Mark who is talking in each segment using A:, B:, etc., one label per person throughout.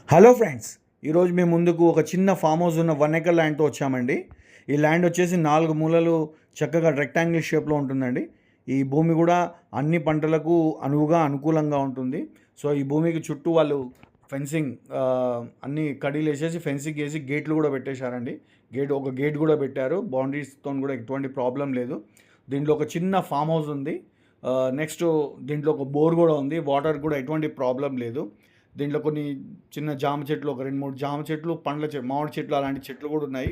A: Hello friends, ఈరోజు మేము ముందుకు ఒక చిన్న ఫామ్ హౌస్ ఉన్న 1 ఎకర్ ల్యాండ్తో వచ్చామండి. ఈ ల్యాండ్ వచ్చేసి 4 మూలలు చక్కగా రెక్టాంగిల్ షేప్లో ఉంటుందండి. ఈ భూమి కూడా అన్ని పంటలకు అనుకూలంగా ఉంటుంది. సో ఈ భూమికి చుట్టూ వాళ్ళు ఫెన్సింగ్ అన్ని కడీలు వేసేసి ఫెన్సింగ్ వేసి గేట్లు కూడా పెట్టేశారండి. ఒక గేట్ కూడా పెట్టారు. బౌండరీస్తో కూడా ఎటువంటి ప్రాబ్లం లేదు. దీంట్లో ఒక చిన్న ఫామ్ హౌస్ ఉంది. నెక్స్ట్ దీంట్లో ఒక బోర్ కూడా ఉంది. వాటర్ కూడా ఎటువంటి ప్రాబ్లం లేదు. దీంట్లో కొన్ని చిన్న జామ చెట్లు, ఒక 2-3 జామ చెట్లు, మామిడి చెట్లు, అలాంటి చెట్లు కూడా ఉన్నాయి.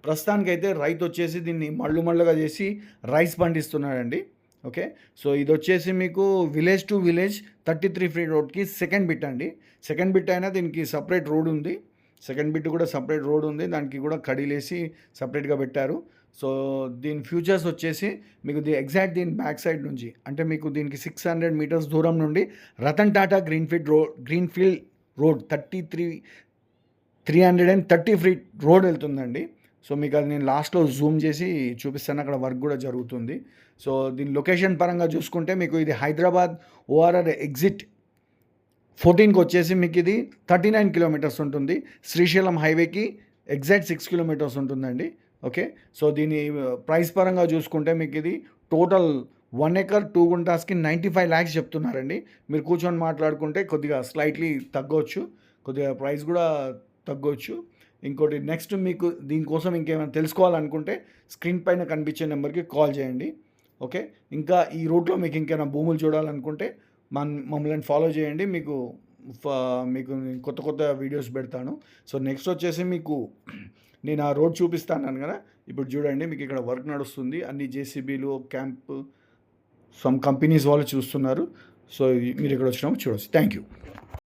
A: ప్రస్తుతానికైతే రైతు వచ్చేసి దీన్ని మళ్ళుగా చేసి రైస్ పండిస్తున్నాడండి. ఓకే, సో ఇది వచ్చేసి మీకు విలేజ్ టు విలేజ్ 33 ఫీట్ రోడ్కి సెకండ్ బిట్ అండి. సెకండ్ బిట్ అయినా దీనికి సపరేట్ రోడ్ ఉంది. సెకండ్ బిట్ కూడా సపరేట్ రోడ్ ఉంది. దానికి కూడా కడీలేసి సపరేట్గా పెట్టారు. సో దీని ఫ్యూచర్స్ వచ్చేసి మీకు ఎగ్జాక్ట్ దీని బ్యాక్ సైడ్ నుంచి, అంటే మీకు దీనికి 600 మీటర్స్ దూరం నుండి Ratan Tata greenfield road 330 feet road వెళ్తుందండి. సో మీకు అది నేను లాస్ట్లో జూమ్ చేసి చూపిస్తాను. అక్కడ వర్క్ కూడా జరుగుతుంది. సో దీని లొకేషన్ పరంగా చూసుకుంటే మీకు ఇది హైదరాబాద్ ORR ఎగ్జిట్ 14కి వచ్చేసి మీకు ఇది 39 కిలోమీటర్స్ ఉంటుంది. శ్రీశైలం హైవేకి ఎగ్జాక్ట్ 6 కిలోమీటర్స్ ఉంటుందండి. ఓకే, సో దీని ప్రైస్ పరంగా చూసుకుంటే మీకు ఇది టోటల్ 1 ఎకర్ 2 గుంటాస్కి 95 lakhs చెప్తున్నారండి. మీరు కూర్చొని మాట్లాడుకుంటే కొద్దిగా స్లైట్లీ తగ్గొచ్చు, కొద్దిగా ప్రైస్ కూడా తగ్గొచ్చు. ఇంకోటి నెక్స్ట్ మీకు దీనికోసం ఇంకేమైనా తెలుసుకోవాలనుకుంటే స్క్రీన్ పైన కనిపించే నెంబర్కి కాల్ చేయండి. ఓకే, ఇంకా ఈ రూట్లో మీకు ఇంకేమైనా భూములు చూడాలనుకుంటే మమ్మల్ని ఫాలో చేయండి. మీకు కొత్త వీడియోస్ పెడతాను. సో నెక్స్ట్ వచ్చేసి మీకు నేను ఆ రోడ్ చూపిస్తాను కదా. ఇప్పుడు చూడండి, మీకు ఇక్కడ వర్క్ నడుస్తుంది. అన్ని JCBలు, క్యాంప్, సమ్ కంపెనీస్ వాళ్ళు చూస్తున్నారు. సో మీరు ఇక్కడ వచ్చినప్పుడు చూడవచ్చు. Thank you.